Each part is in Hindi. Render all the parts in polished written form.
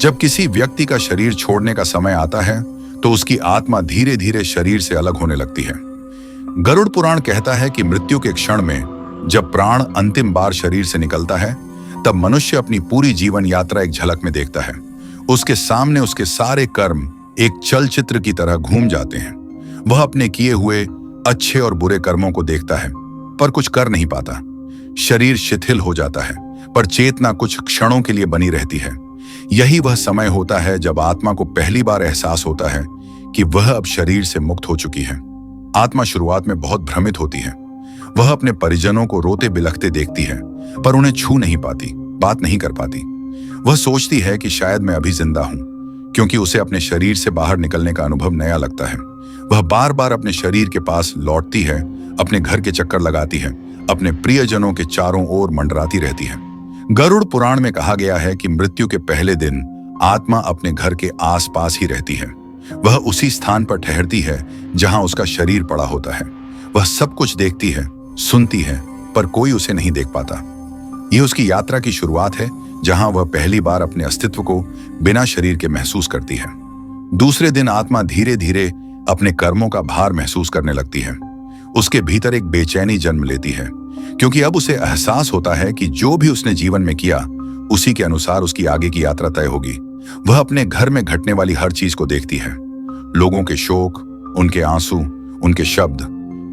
जब किसी व्यक्ति का शरीर छोड़ने का समय आता है तो उसकी आत्मा धीरे धीरे शरीर से अलग होने लगती है। गरुड़ पुराण कहता है कि मृत्यु के क्षण में जब प्राण अंतिम बार शरीर से निकलता है तब मनुष्य अपनी पूरी जीवन यात्रा एक झलक में देखता है। उसके सामने उसके सारे कर्म एक चलचित्र की तरह घूम जाते हैं। वह अपने किए हुए अच्छे और बुरे कर्मों को देखता है पर कुछ कर नहीं पाता। शरीर शिथिल हो जाता है पर चेतना कुछ क्षणों के लिए बनी रहती है। यही वह समय होता है जब आत्मा को पहली बार एहसास होता है कि वह अब शरीर से मुक्त हो चुकी है। आत्मा शुरुआत में बहुत भ्रमित होती है। वह अपने परिजनों को रोते बिलखते देखती है पर उन्हें छू नहीं पाती, बात नहीं कर पाती। वह सोचती है कि शायद मैं अभी जिंदा हूं, क्योंकि उसे अपने शरीर से बाहर निकलने का अनुभव नया लगता है। वह बार बार अपने शरीर के पास लौटती है, अपने घर के चक्कर लगाती है, अपने प्रियजनों के चारों ओर मंडराती रहती है। गरुड़ पुराण में कहा गया है कि मृत्यु के पहले दिन आत्मा अपने घर के आसपास ही रहती है। वह उसी स्थान पर ठहरती है जहां उसका शरीर पड़ा होता है। वह सब कुछ देखती है, सुनती है, पर कोई उसे नहीं देख पाता। यह उसकी यात्रा की शुरुआत है जहां वह पहली बार अपने अस्तित्व को बिना शरीर के महसूस करती है। दूसरे दिन आत्मा धीरे धीरे अपने कर्मों का भार महसूस करने लगती है। उसके भीतर एक बेचैनी जन्म लेती है, क्योंकि अब उसे एहसास होता है कि जो भी उसने जीवन में किया उसी के अनुसार उसकी आगे की यात्रा तय होगी। वह अपने घर में घटने वाली हर चीज को देखती है, लोगों के शोक, उनके आंसू, उनके शब्द।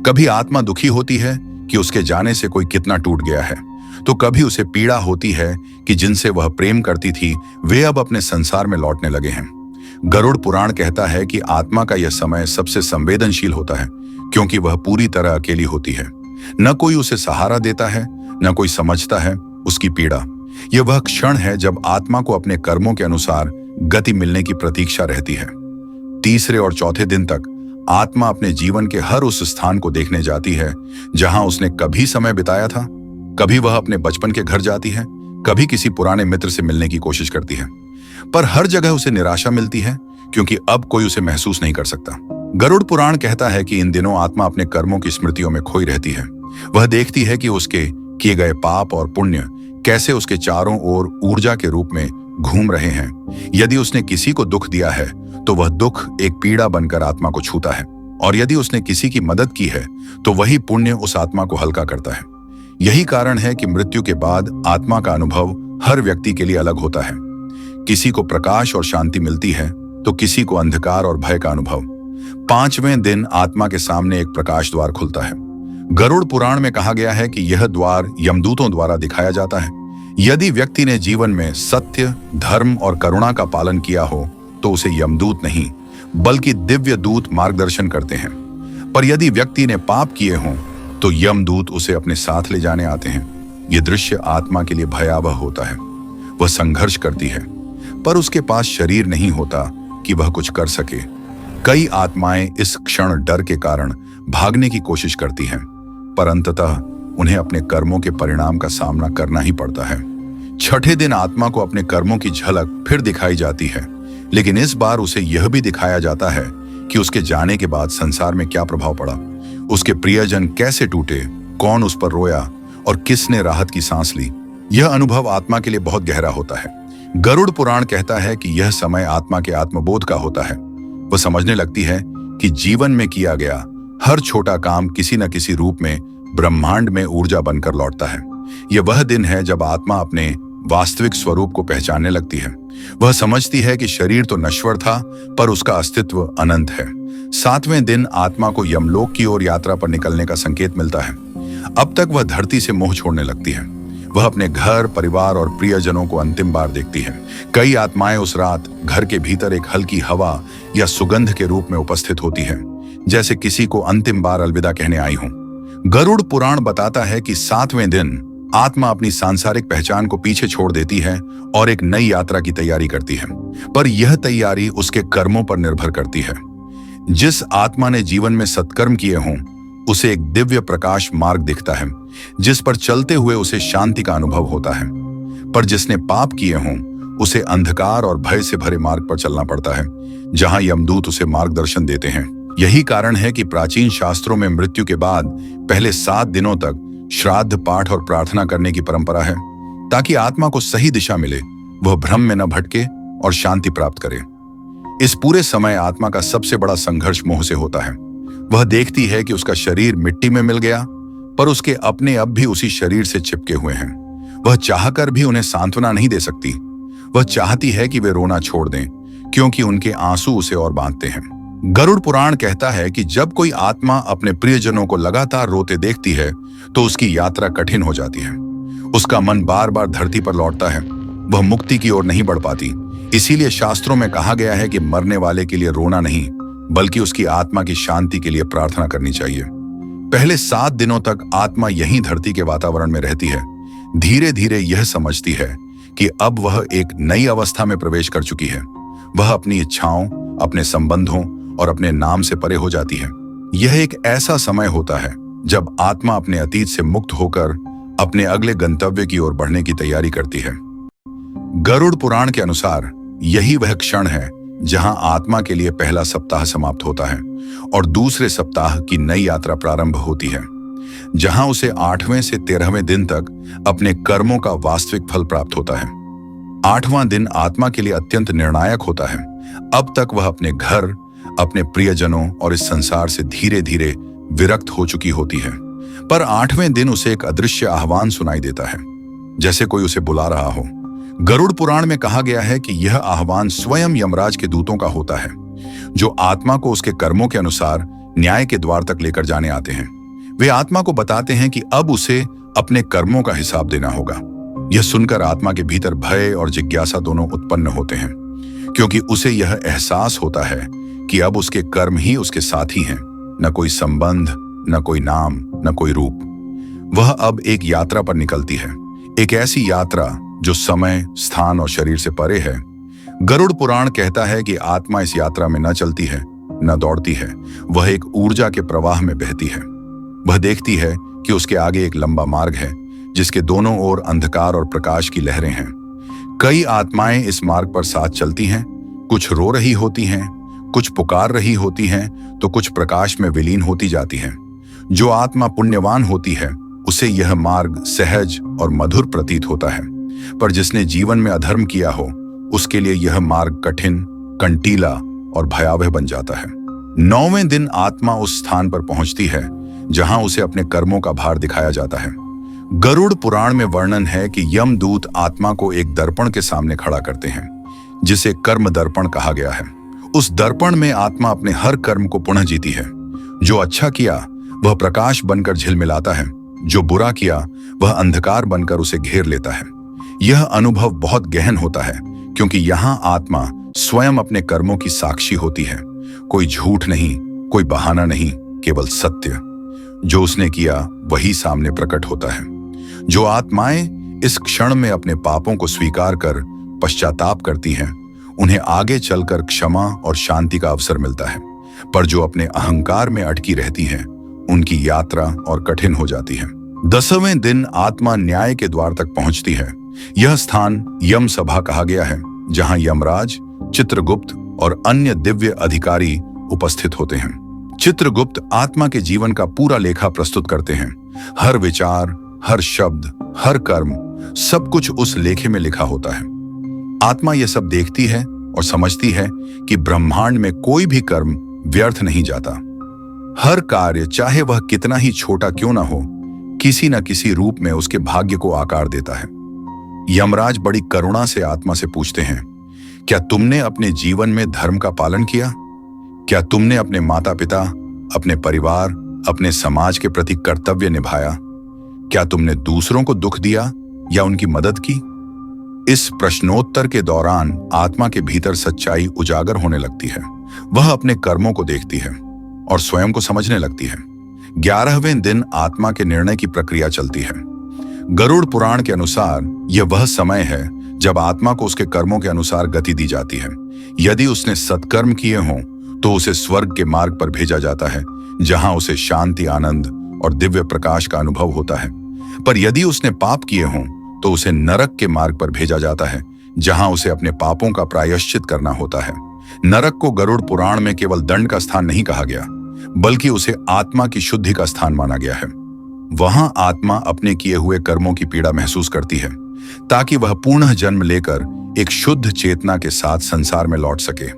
कभी आत्मा दुखी होती है कि उसके जाने से कोई कितना टूट गया है, तो कभी उसे पीड़ा होती है कि जिनसे वह प्रेम करती थी वे अब अपने संसार में लौटने लगे हैं। गरुड़ पुराण कहता है कि आत्मा का यह समय सबसे संवेदनशील होता है, क्योंकि वह पूरी तरह अकेली होती है। न कोई उसे सहारा देता है, न कोई समझता है उसकी पीड़ा। यह वह क्षण है जब आत्मा को अपने कर्मों के अनुसार गति मिलने की प्रतीक्षा रहती है। तीसरे और चौथे दिन तक आत्मा अपने जीवन के हर उस स्थान को देखने जाती है जहां उसने कभी समय बिताया था। कभी वह अपने बचपन के घर जाती है, कभी किसी पुराने मित्र से मिलने की कोशिश करती है, पर हर जगह उसे निराशा मिलती है, क्योंकि अब कोई उसे महसूस नहीं कर सकता। गरुड़ पुराण कहता है कि इन दिनों आत्मा अपने कर्मों की स्मृतियों में खोई रहती है। वह देखती है कि उसके किए गए पाप और पुण्य कैसे उसके चारों ओर ऊर्जा के रूप में घूम रहे हैं। यदि उसने किसी को दुख दिया है तो वह दुख एक पीड़ा बनकर आत्मा को छूता है, और यदि उसने किसी की मदद की है तो वही पुण्य उस आत्मा को हल्का करता है। यही कारण है कि मृत्यु के बाद आत्मा का अनुभव हर व्यक्ति के लिए अलग होता है। किसी को प्रकाश और शांति मिलती है तो किसी को अंधकार और भय का अनुभव। 5वें दिन आत्मा के सामने एक प्रकाश द्वार खुलता है। गरुड़ पुराण में कहा गया है कि यह द्वार यमदूतों द्वारा दिखाया जाता है। यदि व्यक्ति ने जीवन में सत्य, धर्म और करुणा का पालन किया हो तो उसे यमदूत नहीं बल्कि दिव्य दूत मार्गदर्शन करते हैं। पर यदि व्यक्ति ने पाप किए हों तो यमदूत उसे अपने साथ ले जाने आते हैं। यह दृश्य आत्मा के लिए भयावह होता है। वह संघर्ष करती है, पर उसके पास शरीर नहीं होता कि वह कुछ कर सके। कई आत्माएं इस क्षण डर के कारण भागने की कोशिश करती हैं, पर अंततः उन्हें अपने कर्मों के परिणाम का सामना करना ही पड़ता है। छठे दिन आत्मा को अपने कर्मों की झलक फिर दिखाई जाती है, लेकिन इस बार उसे यह भी दिखाया जाता है कि उसके जाने के बाद संसार में क्या प्रभाव पड़ा। उसके प्रियजन कैसे टूटे, कौन उस पर रोया और किसने राहत की सांस ली। यह अनुभव आत्मा के लिए बहुत गहरा होता है। गरुड़ पुराण कहता है कि यह समय आत्मा के आत्मबोध का होता है। वह समझने लगती है कि जीवन में किया गया हर छोटा काम किसी न किसी रूप में ब्रह्मांड में ऊर्जा बनकर लौटता है। यह वह दिन है जब आत्मा अपने वास्तविक स्वरूप को पहचानने लगती है। वह समझती है कि शरीर तो नश्वर था, पर उसका अस्तित्व अनंत है। 7वें दिन आत्मा को यमलोक की ओर यात्रा पर निकलने का संकेत मिलता है। अब तक वह धरती से मोह छोड़ने लगती है। वह अपने घर, परिवार और प्रियजनों को अंतिम बार देखती है। कई आत्माएं उस रात घर के भीतर एक हल्की हवा या सुगंध के रूप में उपस्थित होती है, जैसे किसी को अंतिम बार अलविदा कहने आई हो। गरुड़ पुराण बताता है कि 7वें दिन आत्मा अपनी सांसारिक पहचान को पीछे छोड़ देती है और एक नई यात्रा की तैयारी करती है, पर यह तैयारी उसके कर्मों पर निर्भर करती है। जिस आत्मा ने जीवन में सत्कर्म किए हों उसे एक दिव्य प्रकाश मार्ग दिखता है, जिस पर चलते हुए उसे शांति का अनुभव होता है। पर जिसने पाप किए हों उसे अंधकार और भय से भरे मार्ग पर चलना पड़ता है, जहां यमदूत उसे मार्गदर्शन देते हैं। यही कारण है कि प्राचीन शास्त्रों में मृत्यु के बाद पहले 7 दिनों तक श्राद्ध, पाठ और प्रार्थना करने की परंपरा है, ताकि आत्मा को सही दिशा मिले, वह भ्रम में न भटके और शांति प्राप्त करे। इस पूरे समय आत्मा का सबसे बड़ा संघर्ष मोह से होता है। वह देखती है कि उसका शरीर मिट्टी में मिल गया, पर उसके अपने अब भी उसी शरीर से चिपके हुए हैं। वह चाहकर भी उन्हें सांत्वना नहीं दे सकती। वह चाहती है कि वे रोना छोड़ दें, क्योंकि उनके आंसू उसे और बांधते हैं। गरुड़ पुराण कहता है कि जब कोई आत्मा अपने प्रियजनों को लगातार रोते देखती है तो उसकी यात्रा कठिन हो जाती है। उसका मन बार बार धरती पर लौटता है। वह मुक्ति की ओर नहीं बढ़ पाती। इसीलिए शास्त्रों में कहा गया है कि मरने वाले के लिए रोना नहीं, बल्कि उसकी आत्मा की शांति के लिए प्रार्थना करनी चाहिए। पहले 7 दिनों तक आत्मा यहीं धरती के वातावरण में रहती है। धीरे धीरे यह समझती है कि अब वह एक नई अवस्था में प्रवेश कर चुकी है। वह अपनी इच्छाओं, अपने संबंधों और अपने नाम से परे हो जाती है। यह एक ऐसा समय होता है जब आत्मा अपने अतीत से मुक्त होकर अपने अगले गंतव्य की ओर बढ़ने की तैयारी करती है। गरुड़ पुराण के अनुसार यही वह क्षण है जहां आत्मा के लिए पहला सप्ताह समाप्त होता है और दूसरे सप्ताह की नई यात्रा प्रारंभ होती है, जहां उसे 8वें से 13वें दिन तक अपने कर्मों का वास्तविक फल प्राप्त होता है। 8वां दिन आत्मा के लिए अत्यंत निर्णायक होता है। अब तक वह अपने घर, अपने प्रियजनों और इस संसार से धीरे धीरे विरक्त हो चुकी होती है, पर 8वें दिन उसे एक अदृश्य आह्वान सुनाई देता है, जैसे कोई उसे बुला रहा हो। गरुड़ पुराण में कहा गया है कि यह आह्वान स्वयं यमराज के दूतों का होता है, जो आत्मा को उसके कर्मों के अनुसार न्याय के द्वार तक लेकर जाने आते हैं। वे आत्मा को बताते हैं कि अब उसे अपने कर्मों का हिसाब देना होगा। यह सुनकर आत्मा के भीतर भय और जिज्ञासा दोनों उत्पन्न होते हैं, क्योंकि उसे यह एहसास होता है कि अब उसके कर्म ही उसके साथी हैं, न कोई संबंध, न कोई नाम, न कोई रूप। वह अब एक यात्रा पर निकलती है, एक ऐसी यात्रा जो समय, स्थान और शरीर से परे है। गरुड़ पुराण कहता है कि आत्मा इस यात्रा में न चलती है, न दौड़ती है। वह एक ऊर्जा के प्रवाह में बहती है। वह देखती है कि उसके आगे एक लंबा मार्ग है, जिसके दोनों ओर अंधकार और प्रकाश की लहरें हैं। कई आत्माएं इस मार्ग पर साथ चलती हैं। कुछ रो रही होती हैं, कुछ पुकार रही होती हैं, तो कुछ प्रकाश में विलीन होती जाती हैं। जो आत्मा पुण्यवान होती है, उसे यह मार्ग सहज और मधुर प्रतीत होता है, पर जिसने जीवन में अधर्म किया हो, उसके लिए यह मार्ग कठिन, कंटीला और भयावह बन जाता है। 9वें दिन आत्मा उस स्थान पर पहुंचती है जहां उसे अपने कर्मों का भार दिखाया जाता है। गरुड़ पुराण में वर्णन है कि यमदूत आत्मा को एक दर्पण के सामने खड़ा करते हैं, जिसे कर्म दर्पण कहा गया है। उस दर्पण में आत्मा अपने हर कर्म को पुनः जीती है। जो अच्छा किया वह प्रकाश बनकर झिलमिलाता है, जो बुरा किया वह अंधकार बनकर उसे घेर लेता है। यह अनुभव बहुत गहन होता है, क्योंकि यहाँ आत्मा स्वयं अपने कर्मों की साक्षी होती है। कोई झूठ नहीं, कोई बहाना नहीं, केवल सत्य। जो उसने किया वही सामने प्रकट होता है। जो आत्माएं इस क्षण में अपने पापों को स्वीकार कर पश्चाताप करती हैं, उन्हें आगे चलकर क्षमा और शांति का अवसर मिलता है, पर जो अपने अहंकार में अटकी रहती हैं, उनकी यात्रा और कठिन हो जाती है। 10वें दिन आत्मा न्याय के द्वार तक पहुंचती है। यह स्थान यम सभा कहा गया है, जहां यमराज, चित्रगुप्त और अन्य दिव्य अधिकारी उपस्थित होते हैं। चित्रगुप्त आत्मा के जीवन का पूरा लेखा प्रस्तुत करते हैं। हर विचार, हर शब्द, हर कर्म, सब कुछ उस लेखे में लिखा होता है। आत्मा यह सब देखती है और समझती है कि ब्रह्मांड में कोई भी कर्म व्यर्थ नहीं जाता। हर कार्य, चाहे वह कितना ही छोटा क्यों ना हो, किसी न किसी रूप में उसके भाग्य को आकार देता है। यमराज बड़ी करुणा से आत्मा से पूछते हैं, क्या तुमने अपने जीवन में धर्म का पालन किया? क्या तुमने अपने माता पिता, अपने परिवार, अपने समाज के प्रति कर्तव्य निभाया? क्या तुमने दूसरों को दुख दिया या उनकी मदद की? इस प्रश्नोत्तर के दौरान आत्मा के भीतर सच्चाई उजागर होने लगती है। वह अपने कर्मों को देखती है और स्वयं को समझने लगती है। 11वें दिन आत्मा के निर्णय की प्रक्रिया चलती है। गरुड़ पुराण के अनुसार यह वह समय है जब आत्मा को उसके कर्मों के अनुसार गति दी जाती है। यदि उसने सत्कर्म किए हों तो उसे स्वर्ग के मार्ग पर भेजा जाता है, जहां उसे शांति, आनंद और दिव्य प्रकाश का अनुभव होता है। पर यदि उसने पाप किए हों तो उसे नरक के मार्ग पर भेजा जाता है, जहां उसे अपने पापों का प्रायश्चित करना होता है। नरक को गरुड़ पुराण में केवल दंड का स्थान नहीं कहा गया, बल्कि उसे आत्मा की शुद्धि का स्थान माना गया है। वहां आत्मा अपने किए हुए कर्मों की पीड़ा महसूस करती है, ताकि वह पुनः जन्म लेकर एक शुद्ध चेतना के साथ संसार में लौट सके।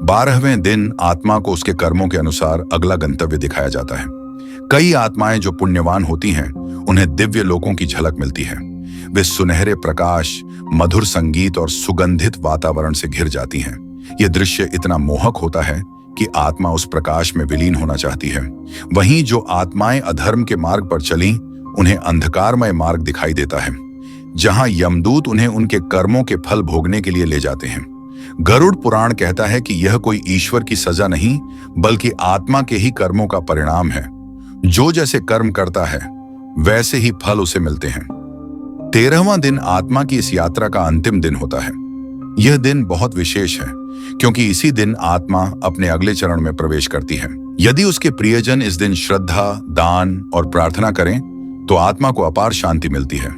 12वें दिन आत्मा को उसके कर्मों के अनुसार अगला गंतव्य दिखाया जाता है। कई आत्माएं जो पुण्यवान होती हैं, उन्हें दिव्य लोकों की झलक मिलती है। वे सुनहरे प्रकाश, मधुर संगीत और सुगंधित वातावरण से घिर जाती हैं। यह दृश्य इतना मोहक होता है कि आत्मा उस प्रकाश में विलीन होना चाहती है। वहीं जो आत्माएं अधर्म के मार्ग पर चली, उन्हें अंधकारमय मार्ग दिखाई देता है, जहां यमदूत उन्हें उनके कर्मों के फल भोगने के लिए ले जाते हैं। गरुड़ पुराण कहता है कि यह कोई ईश्वर की सजा नहीं, बल्कि आत्मा के ही कर्मों का परिणाम है। जो जैसे कर्म करता है, वैसे ही फल उसे मिलते हैं। 13वां दिन आत्मा की इस यात्रा का अंतिम दिन होता है। यह दिन बहुत विशेष है, क्योंकि इसी दिन आत्मा अपने अगले चरण में प्रवेश करती है। यदि उसके प्रियजन इस दिन श्रद्धा, दान और प्रार्थना करें, तो आत्मा को अपार शांति मिलती है।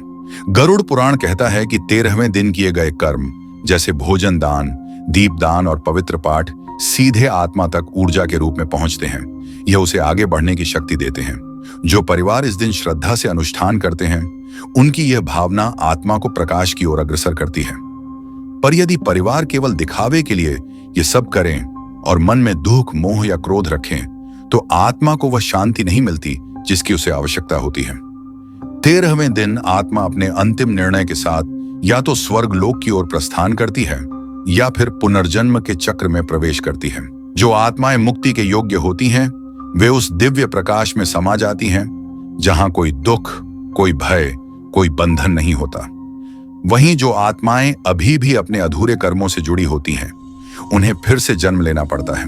गरुड़ पुराण कहता है कि 13वें दिन किए गए कर्म, जैसे भोजन दान, दीपदान और पवित्र पाठ, सीधे आत्मा तक ऊर्जा के रूप में पहुंचते हैं। यह उसे आगे बढ़ने की शक्ति देते हैं। जो परिवार इस दिन श्रद्धा से अनुष्ठान करते हैं, उनकी यह भावना आत्मा को प्रकाश की ओर अग्रसर करती है। पर यदि परिवार केवल दिखावे के लिए ये सब करें और मन में दुख, मोह या क्रोध रखें, तो आत्मा को वह शांति नहीं मिलती जिसकी उसे आवश्यकता होती है। 13वें दिन आत्मा अपने अंतिम निर्णय के साथ या तो स्वर्ग लोक की ओर प्रस्थान करती है, या फिर पुनर्जन्म के चक्र में प्रवेश करती है। जो आत्माएं मुक्ति के योग्य होती हैं, वे उस दिव्य प्रकाश में समा जाती हैं, जहां कोई दुख, कोई भय, कोई बंधन नहीं होता। वहीं जो आत्माएं अभी भी अपने अधूरे कर्मों से जुड़ी होती हैं, उन्हें फिर से जन्म लेना पड़ता है,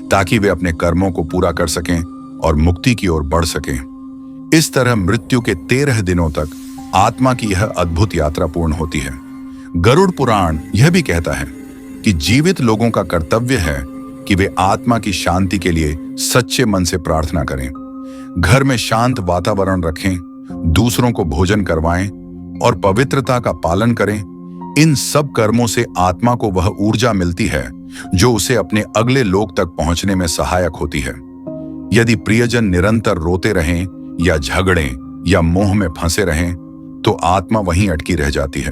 ताकि वे अपने कर्मों को पूरा कर सकें और मुक्ति की ओर बढ़ सकें। इस तरह मृत्यु के 13 दिनों तक आत्मा की यह अद्भुत यात्रा पूर्ण होती है। गरुड़ पुराण यह भी कहता है कि जीवित लोगों का कर्तव्य है कि वे आत्मा की शांति के लिए सच्चे मन से प्रार्थना करें, घर में शांत वातावरण रखें, दूसरों को भोजन करवाएं और पवित्रता का पालन करें। इन सब कर्मों से आत्मा को वह ऊर्जा मिलती है जो उसे अपने अगले लोक तक पहुंचने में सहायक होती है। यदि प्रियजन निरंतर रोते रहें या झगड़ें या मोह में फंसे रहें, तो आत्मा वहीं अटकी रह जाती है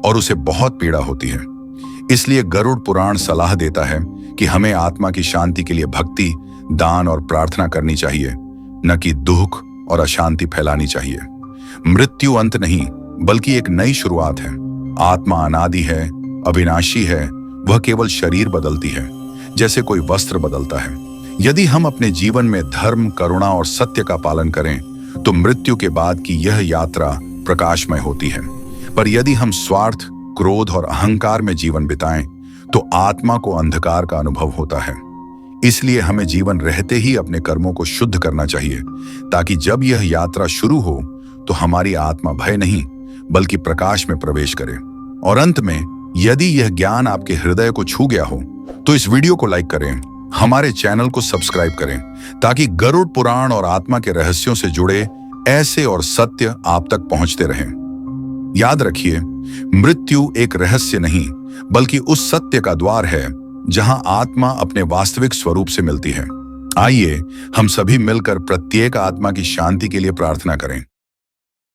और उसे बहुत पीड़ा होती है। इसलिए गरुड़ पुराण सलाह देता है कि हमें आत्मा की शांति के लिए भक्ति, दान और प्रार्थना करनी चाहिए, न कि दुख और अशांति फैलानी चाहिए। मृत्यु अंत नहीं, बल्कि एक नई शुरुआत है। आत्मा अनादि है, अविनाशी है, वह केवल शरीर बदलती है, जैसे कोई वस्त्र बदलता है। यदि हम अपने जीवन में धर्म, करुणा और सत्य का पालन करें, तो मृत्यु के बाद की यह यात्रा प्रकाशमय होती है। पर यदि हम स्वार्थ, क्रोध और अहंकार में जीवन बिताएं, तो आत्मा को अंधकार का अनुभव होता है। इसलिए हमें जीवन रहते ही अपने कर्मों को शुद्ध करना चाहिए, ताकि जब यह यात्रा शुरू हो तो हमारी आत्मा भय नहीं, बल्कि प्रकाश में प्रवेश करे। और अंत में, यदि यह ज्ञान आपके हृदय को छू गया हो, तो इस वीडियो को लाइक करें, हमारे चैनल को सब्सक्राइब करें, ताकि गरुड़ पुराण और आत्मा के रहस्यों से जुड़े ऐसे और सत्य आप तक पहुंचते रहें। याद रखिए, मृत्यु एक रहस्य नहीं, बल्कि उस सत्य का द्वार है जहां आत्मा अपने वास्तविक स्वरूप से मिलती है। आइए हम सभी मिलकर प्रत्येक आत्मा की शांति के लिए प्रार्थना करें।